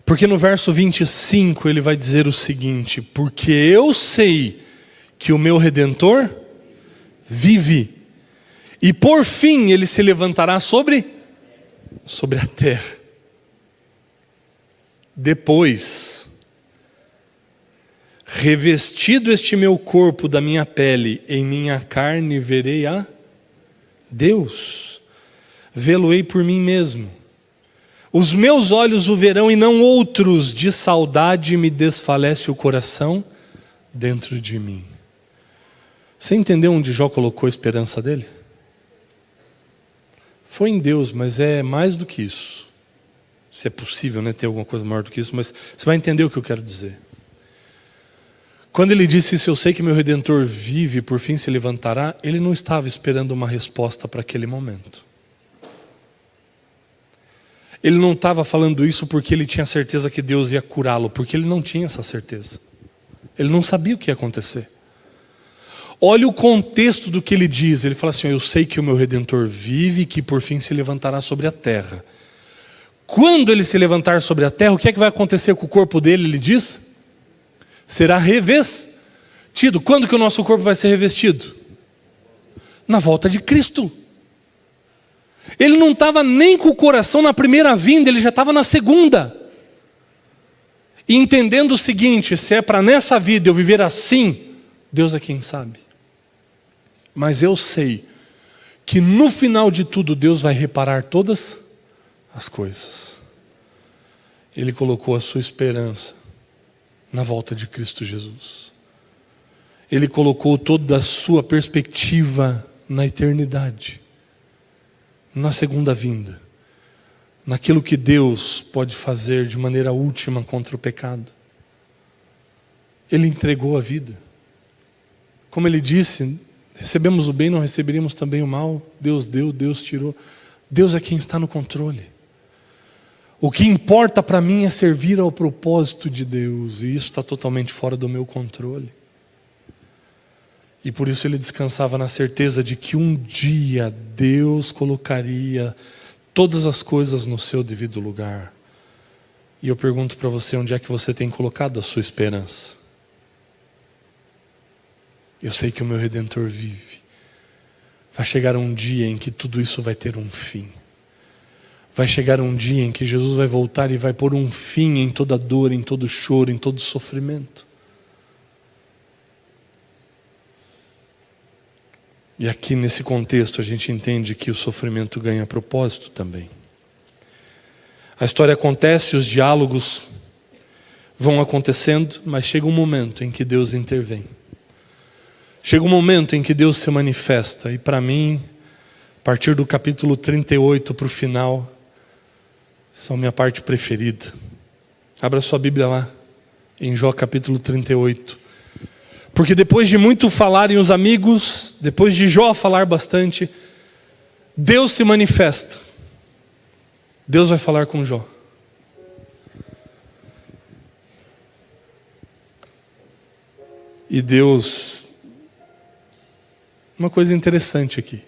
Porque no verso 25 ele vai dizer o seguinte: porque eu sei que o meu Redentor vive, e por fim ele se levantará sobre a terra. Depois, revestido este meu corpo da minha pele, em minha carne verei a Deus, vê-lo-ei por mim mesmo. Os meus olhos o verão e não outros, de saudade me desfalece o coração dentro de mim. Você entendeu onde Jó colocou a esperança dele? Foi em Deus, mas é mais do que isso. Se é possível, né, ter alguma coisa maior do que isso, mas você vai entender o que eu quero dizer. Quando ele disse isso, eu sei que meu Redentor vive, por fim se levantará, ele não estava esperando uma resposta para aquele momento. Ele não estava falando isso porque ele tinha certeza que Deus ia curá-lo, porque ele não tinha essa certeza. Ele não sabia o que ia acontecer. Olha o contexto do que ele diz. Ele fala assim: eu sei que o meu Redentor vive e que por fim se levantará sobre a terra. Quando ele se levantar sobre a terra, o que é que vai acontecer com o corpo dele? Ele diz: será revestido. Quando que o nosso corpo vai ser revestido? Na volta de Cristo. Ele não estava nem com o coração na primeira vinda, ele já estava na segunda. E entendendo o seguinte: se é para nessa vida eu viver assim, Deus é quem sabe. Mas eu sei que no final de tudo Deus vai reparar todas as coisas. Ele colocou a sua esperança na volta de Cristo Jesus. Ele colocou toda a sua perspectiva na eternidade, na segunda vinda, naquilo que Deus pode fazer de maneira última contra o pecado. Ele entregou a vida. Como ele disse, recebemos o bem, não receberíamos também o mal. Deus deu, Deus tirou. Deus é quem está no controle. O que importa para mim é servir ao propósito de Deus, e isso está totalmente fora do meu controle. E por isso ele descansava na certeza de que um dia Deus colocaria todas as coisas no seu devido lugar. E eu pergunto para você: onde é que você tem colocado a sua esperança? Eu sei que o meu Redentor vive. Vai chegar um dia em que tudo isso vai ter um fim. Vai chegar um dia em que Jesus vai voltar e vai pôr um fim em toda dor, em todo choro, em todo sofrimento. E aqui nesse contexto a gente entende que o sofrimento ganha propósito também. A história acontece, os diálogos vão acontecendo, mas chega um momento em que Deus intervém. Chega um momento em que Deus se manifesta. E para mim, a partir do capítulo 38 para o final, são minha parte preferida. Abra sua Bíblia lá, em Jó capítulo 38. Porque depois de muito falarem os amigos, depois de Jó falar bastante, Deus se manifesta. Deus vai falar com Jó. E Deus... Uma coisa interessante aqui,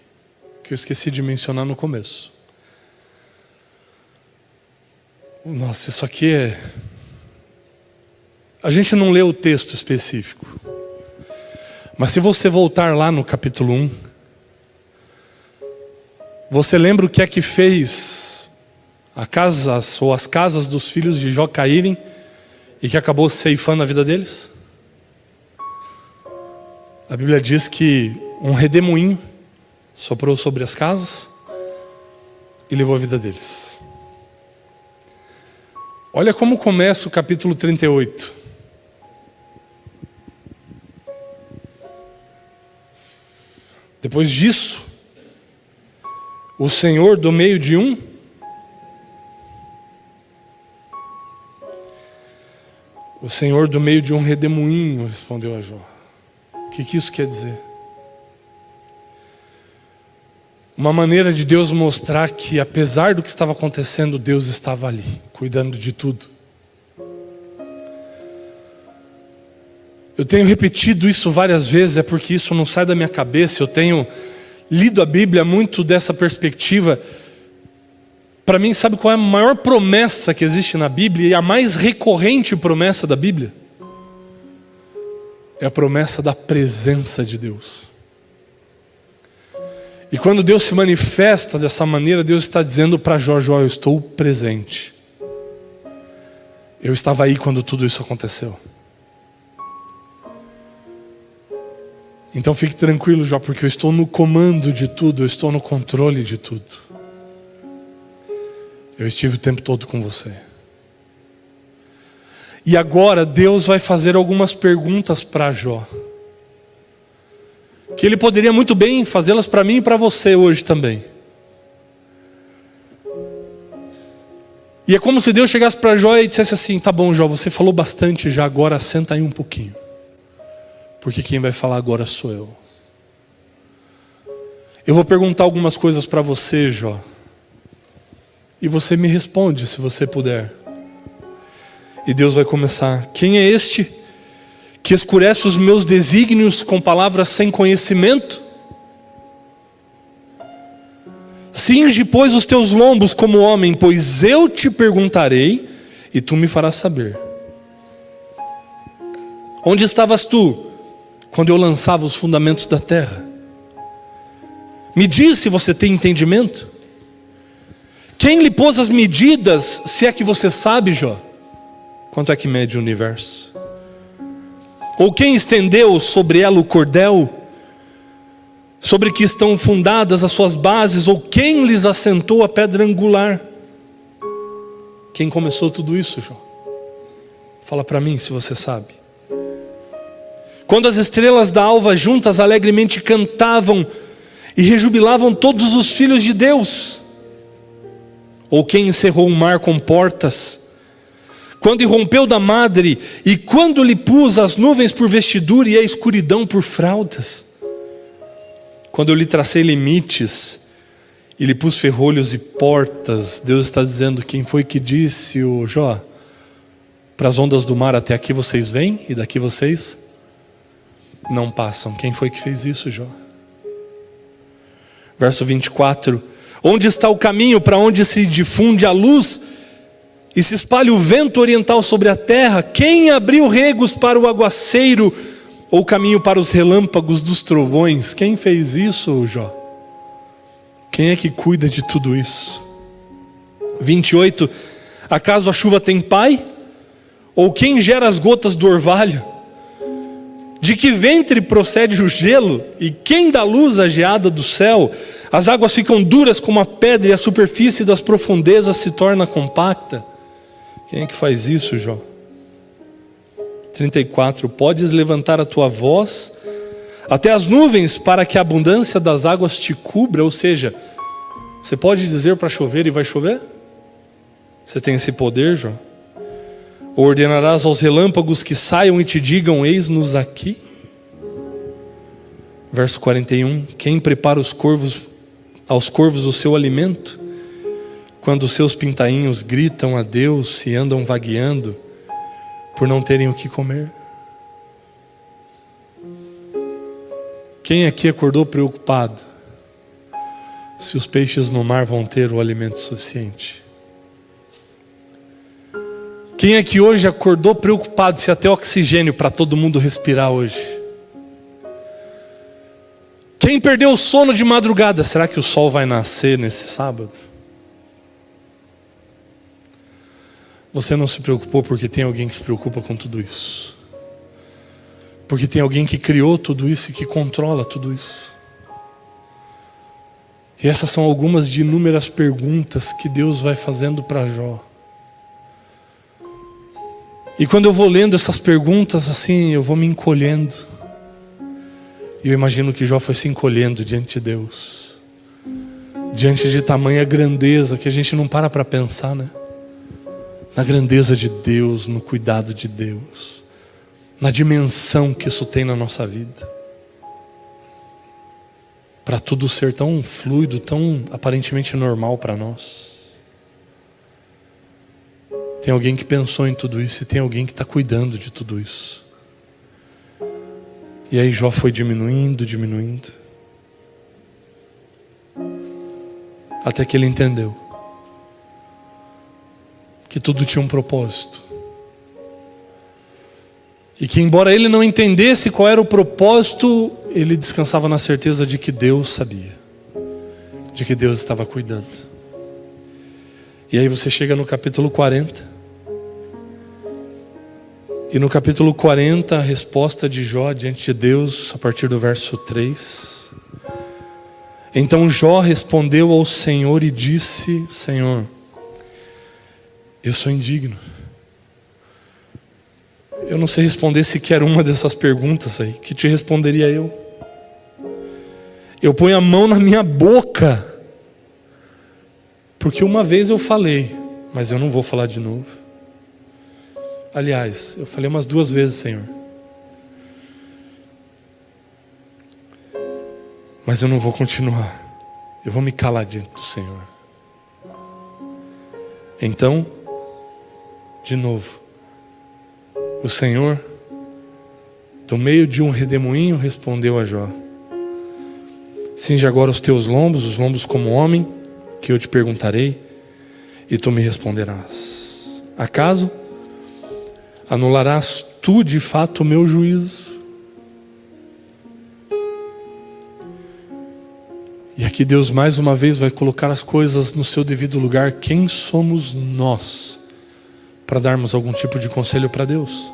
que eu esqueci de mencionar no começo. Nossa, isso aqui é... A gente não lê o texto específico. Mas se você voltar lá no capítulo 1, você lembra o que é que fez as casas dos filhos de Jó caírem e que acabou ceifando a vida deles? A Bíblia diz que um redemoinho soprou sobre as casas e levou a vida deles. Olha como começa o capítulo 38. Depois disso, o Senhor do meio de O Senhor do meio de um redemoinho, respondeu a Jó. O que isso quer dizer? Uma maneira de Deus mostrar que apesar do que estava acontecendo, Deus estava ali, cuidando de tudo. Eu tenho repetido isso várias vezes, é porque isso não sai da minha cabeça. Eu tenho lido a Bíblia muito dessa perspectiva. Para mim, sabe qual é a maior promessa que existe na Bíblia e a mais recorrente promessa da Bíblia? É a promessa da presença de Deus. E quando Deus se manifesta dessa maneira, Deus está dizendo para Jó: Jó, eu estou presente. Eu estava aí quando tudo isso aconteceu. Então fique tranquilo, Jó, porque eu estou no comando de tudo, eu estou no controle de tudo. Eu estive o tempo todo com você. E agora Deus vai fazer algumas perguntas para Jó, que Ele poderia muito bem fazê-las para mim e para você hoje também. E é como se Deus chegasse para Jó e dissesse assim: tá bom, Jó, você falou bastante já, agora senta aí um pouquinho. porque quem vai falar agora sou eu. Eu vou perguntar algumas coisas para você, Jó, e você me responde se você puder. E Deus vai começar: quem é este que escurece os meus desígnios com palavras sem conhecimento? Cinge, pois, os teus lombos como homem, pois eu te perguntarei e tu me farás saber. Onde estavas tu quando eu lançava os fundamentos da terra? Me diz se você tem entendimento. Quem lhe pôs as medidas, se é que você sabe, Jó? Quanto é que mede o universo? Ou quem estendeu sobre ela o cordel, sobre que estão fundadas as suas bases? Ou quem lhes assentou a pedra angular? Quem começou tudo isso, Jó? Fala para mim se você sabe. Quando as estrelas da alva juntas alegremente cantavam e rejubilavam todos os filhos de Deus? Ou quem encerrou o mar com portas, quando irrompeu da madre, e quando lhe pus as nuvens por vestidura e a escuridão por fraldas? Quando eu lhe tracei limites e lhe pus ferrolhos e portas? Deus está dizendo: quem foi que disse, o Jó, para as ondas do mar até aqui vocês vêm e daqui vocês não passam? Quem foi que fez isso, Jó? Verso 24: onde está o caminho para onde se difunde a luz e se espalha o vento oriental sobre a terra? Quem abriu regos para o aguaceiro, ou caminho para os relâmpagos dos trovões? Quem fez isso, Jó? Quem é que cuida de tudo isso? 28: acaso a chuva tem pai? Ou quem gera as gotas do orvalho? De que ventre procede o gelo? E quem dá luz à geada do céu? As águas ficam duras como a pedra e a superfície das profundezas se torna compacta. Quem é que faz isso, Jó? 34: podes levantar a tua voz até as nuvens para que a abundância das águas te cubra? Ou seja, você pode dizer para chover e vai chover? Você tem esse poder, Jó? Ou ordenarás aos relâmpagos que saiam e te digam: eis-nos aqui? Verso 41: quem prepara aos corvos o seu alimento, quando os seus pintainhos gritam a Deus e andam vagueando por não terem o que comer? Quem aqui acordou preocupado se os peixes no mar vão ter o alimento suficiente? Quem aqui hoje acordou preocupado se até oxigênio para todo mundo respirar hoje? Quem perdeu o sono de madrugada, será que o sol vai nascer nesse sábado? Você não se preocupou porque tem alguém que se preocupa com tudo isso. Porque tem alguém que criou tudo isso e que controla tudo isso. E essas são algumas de inúmeras perguntas que Deus vai fazendo para Jó. E quando eu vou lendo essas perguntas assim, eu vou me encolhendo. E eu imagino que Jó foi se encolhendo diante de Deus. Diante de tamanha grandeza que a gente não para pensar, né? Na grandeza de Deus, no cuidado de Deus, na dimensão que isso tem na nossa vida. Para tudo ser tão fluido, tão aparentemente normal para nós. Tem alguém que pensou em tudo isso e tem alguém que está cuidando de tudo isso. E aí Jó foi diminuindo, até que ele entendeu que tudo tinha um propósito. E que embora ele não entendesse qual era o propósito, ele descansava na certeza de que Deus sabia, de que Deus estava cuidando. E aí você chega no capítulo 40. E no capítulo 40, a resposta de Jó diante de Deus, a partir do verso 3. Então Jó respondeu ao Senhor e disse: Senhor, eu sou indigno. Eu não sei responder sequer uma dessas perguntas aí. Que te responderia eu? Eu ponho a mão na minha boca, porque uma vez eu falei, mas eu não vou falar de novo. Aliás, eu falei umas 2 vezes, Senhor. Mas eu não vou continuar. Eu vou me calar diante do Senhor. Então, de novo, o Senhor, do meio de um redemoinho, respondeu a Jó: cinge agora os teus lombos como homem, que eu te perguntarei, e tu me responderás. Acaso anularás tu de fato o meu juízo? E aqui Deus mais uma vez vai colocar as coisas no seu devido lugar. Quem somos nós para darmos algum tipo de conselho para Deus?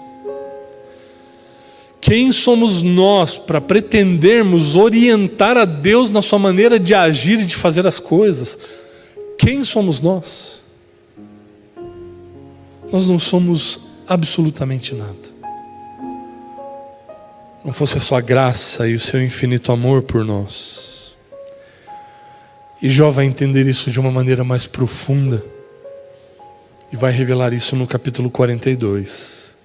Quem somos nós para pretendermos orientar a Deus na sua maneira de agir e de fazer as coisas? Quem somos nós? Nós não somos absolutamente nada. Não fosse a sua graça e o seu infinito amor por nós. E Jó vai entender isso de uma maneira mais profunda. E vai revelar isso no capítulo 42.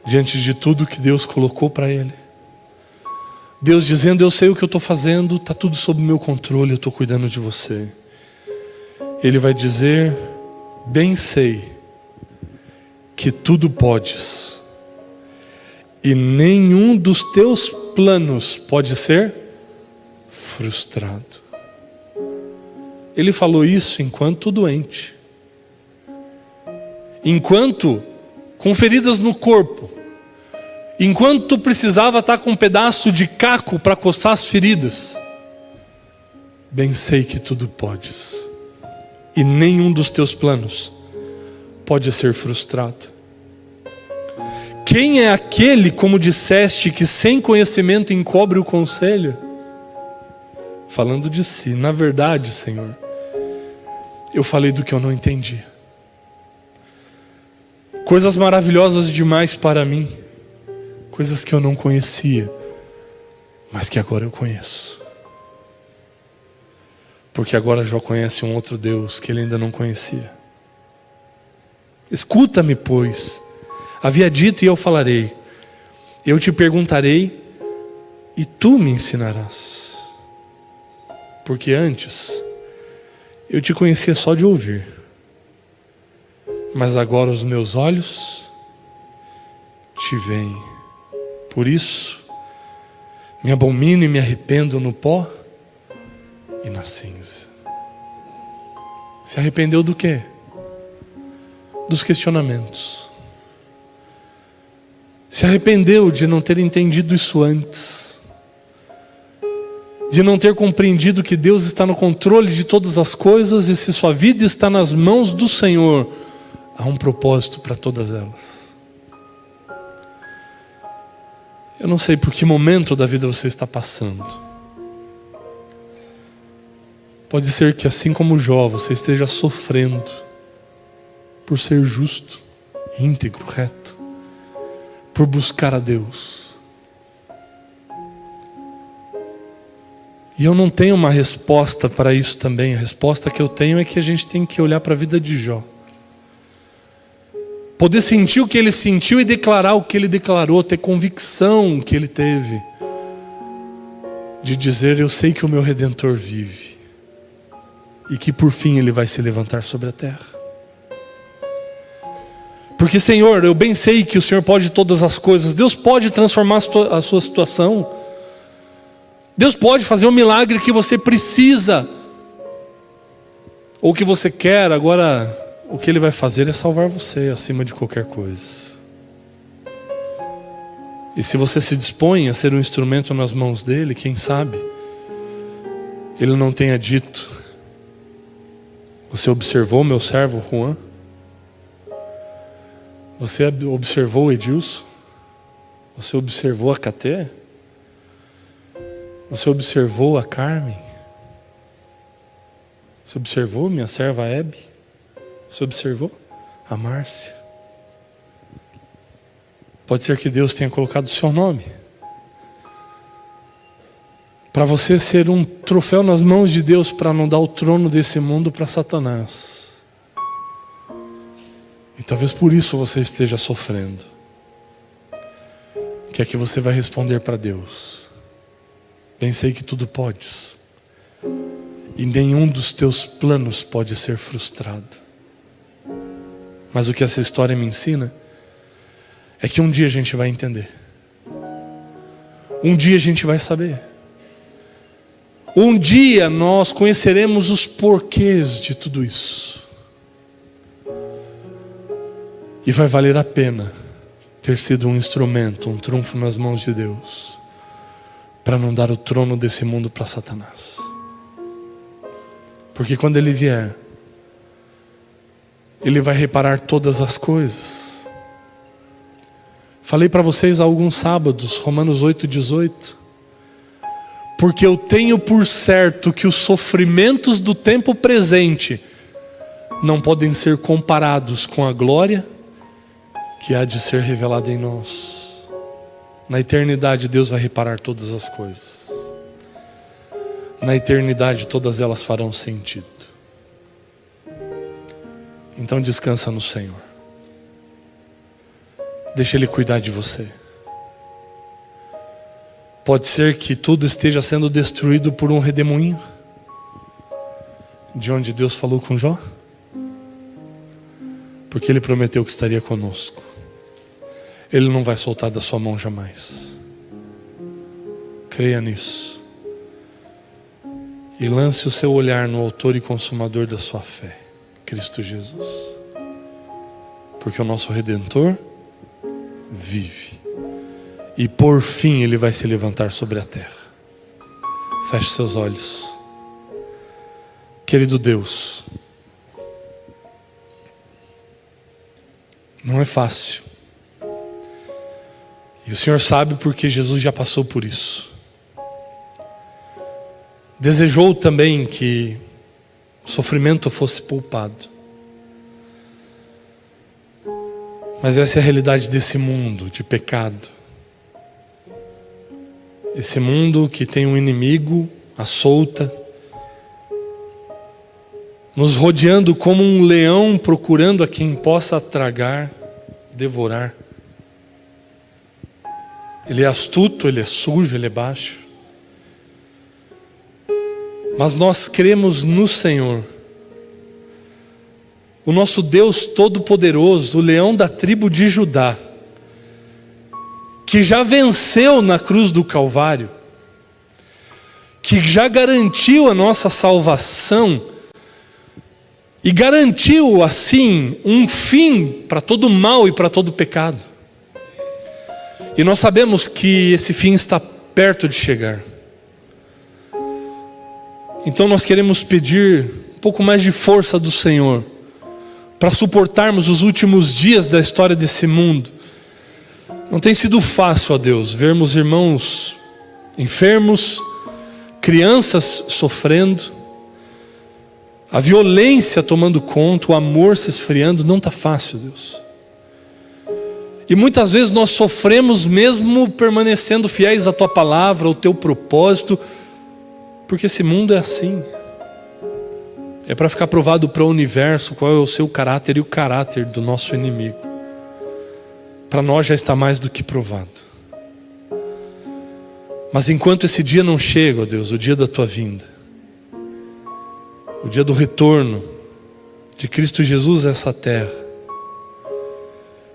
Diante de tudo que Deus colocou para ele. Deus dizendo: eu sei o que eu estou fazendo, está tudo sob meu controle, eu estou cuidando de você. Ele vai dizer: bem sei que tudo podes, e nenhum dos teus planos pode ser frustrado. Ele falou isso enquanto doente, enquanto com feridas no corpo, enquanto precisava estar com um pedaço de caco para coçar as feridas. Bem sei que tudo podes, e nenhum dos teus planos pode ser frustrado. Quem é aquele, como disseste, que sem conhecimento encobre o conselho? Falando de si. Na verdade, Senhor, eu falei do que eu não entendi. Coisas maravilhosas demais para mim, coisas que eu não conhecia, mas que agora eu conheço. Porque agora Jó conhece um outro Deus que ele ainda não conhecia. Escuta-me, pois. Havia dito e eu falarei. Eu te perguntarei e tu me ensinarás. Porque antes eu te conhecia só de ouvir, mas agora os meus olhos te veem. Por isso me abomino e me arrependo no pó e na cinza. Se arrependeu do quê? Dos questionamentos. Se arrependeu de não ter entendido isso antes, de não ter compreendido que Deus está no controle de todas as coisas, e se sua vida está nas mãos do Senhor, há um propósito para todas elas. Eu não sei por que momento da vida você está passando. Pode ser que, assim como Jó, você esteja sofrendo por ser justo, íntegro, reto, por buscar a Deus. E eu não tenho uma resposta para isso também. A resposta que eu tenho é que a gente tem que olhar para a vida de Jó, poder sentir o que ele sentiu e declarar o que ele declarou, ter convicção que ele teve, de dizer: eu sei que o meu Redentor vive, e que por fim ele vai se levantar sobre a terra. Porque, Senhor, eu bem sei que o Senhor pode todas as coisas. Deus pode transformar a sua situação. Deus pode fazer o milagre que você precisa, ou que você quer. Agora, o que Ele vai fazer é salvar você acima de qualquer coisa. E se você se dispõe a ser um instrumento nas mãos dEle, quem sabe Ele não tenha dito: você observou meu servo Juan? Você observou Edilson? Você observou a Caté? Você observou a Carmen? Você observou minha serva Hebe? Você observou a Márcia? Pode ser que Deus tenha colocado o seu nome para você ser um troféu nas mãos de Deus, para não dar o trono desse mundo para Satanás. E talvez por isso você esteja sofrendo. O que é que você vai responder para Deus? bem sei que tudo podes, e nenhum dos teus planos pode ser frustrado. Mas o que essa história me ensina é que um dia a gente vai entender. Um dia a gente vai saber. Um dia nós conheceremos os porquês de tudo isso. E vai valer a pena ter sido um instrumento, um trunfo nas mãos de Deus, para não dar o trono desse mundo para Satanás. Porque quando ele vier, ele vai reparar todas as coisas. Falei para vocês há alguns sábados, Romanos 8:18. Porque eu tenho por certo que os sofrimentos do tempo presente não podem ser comparados com a glória que há de ser revelada em nós. Na eternidade Deus vai reparar todas as coisas. Na eternidade todas elas farão sentido. Então descansa no Senhor. Deixa Ele cuidar de você. Pode ser que tudo esteja sendo destruído por um redemoinho, de onde Deus falou com Jó, porque Ele prometeu que estaria conosco. Ele não vai soltar da sua mão jamais. Creia nisso. E lance o seu olhar no autor e consumador da sua fé, Cristo Jesus. Porque o nosso Redentor vive. E por fim Ele vai se levantar sobre a terra. Feche seus olhos. Querido Deus, não é fácil. E o Senhor sabe porque Jesus já passou por isso. Desejou também que o sofrimento fosse poupado. Mas essa é a realidade desse mundo de pecado. Esse mundo que tem um inimigo à solta, nos rodeando como um leão procurando a quem possa tragar, devorar. Ele é astuto, ele é sujo, ele é baixo. Mas nós cremos no Senhor, o nosso Deus Todo-Poderoso, o leão da tribo de Judá, que já venceu na cruz do Calvário, que já garantiu a nossa salvação e garantiu assim um fim para todo mal e para todo pecado. E nós sabemos que esse fim está perto de chegar. Então nós queremos pedir um pouco mais de força do Senhor para suportarmos os últimos dias da história desse mundo. Não tem sido fácil, ó Deus, vermos irmãos enfermos, crianças sofrendo, a violência tomando conta, o amor se esfriando. Não está fácil, Deus. E muitas vezes nós sofremos mesmo permanecendo fiéis à Tua palavra, ao Teu propósito, porque esse mundo é assim. É para ficar provado para o universo qual é o seu caráter e o caráter do nosso inimigo. Para nós já está mais do que provado. Mas enquanto esse dia não chega, ó Deus, o dia da Tua vinda, o dia do retorno de Cristo Jesus a essa terra,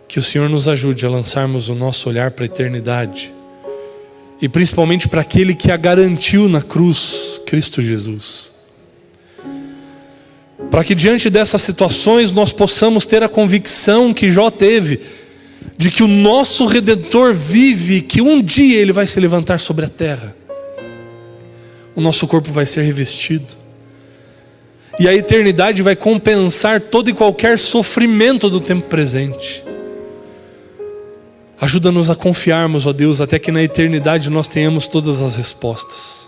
que o Senhor nos ajude a lançarmos o nosso olhar para a eternidade, e principalmente para aquele que a garantiu na cruz, Cristo Jesus. Para que diante dessas situações nós possamos ter a convicção que Jó teve, de que o nosso Redentor vive, que um dia Ele vai se levantar sobre a terra. O nosso corpo vai ser revestido. E a eternidade vai compensar todo e qualquer sofrimento do tempo presente. Ajuda-nos a confiarmos, ó Deus, até que na eternidade nós tenhamos todas as respostas.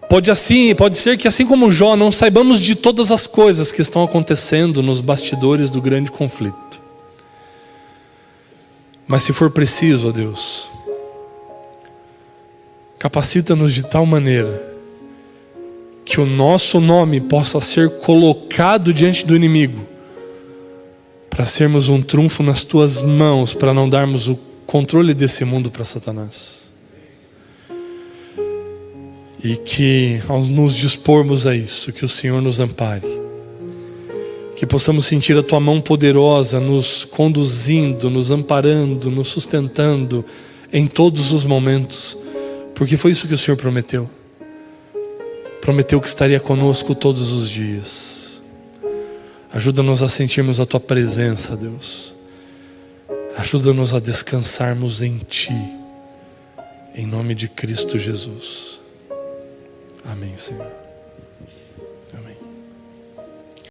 Pode ser que assim como Jó, não saibamos de todas as coisas que estão acontecendo nos bastidores do grande conflito. Mas se for preciso, ó Deus, capacita-nos de tal maneira que o nosso nome possa ser colocado diante do inimigo, para sermos um trunfo nas Tuas mãos, para não darmos o controle desse mundo para Satanás. E que ao nos dispormos a isso, que o Senhor nos ampare. Que possamos sentir a Tua mão poderosa nos conduzindo, nos amparando, nos sustentando em todos os momentos. Porque foi isso que o Senhor prometeu. Prometeu que estaria conosco todos os dias. Ajuda-nos a sentirmos a Tua presença, Deus. Ajuda-nos a descansarmos em Ti. Em nome de Cristo Jesus. Amém, Senhor.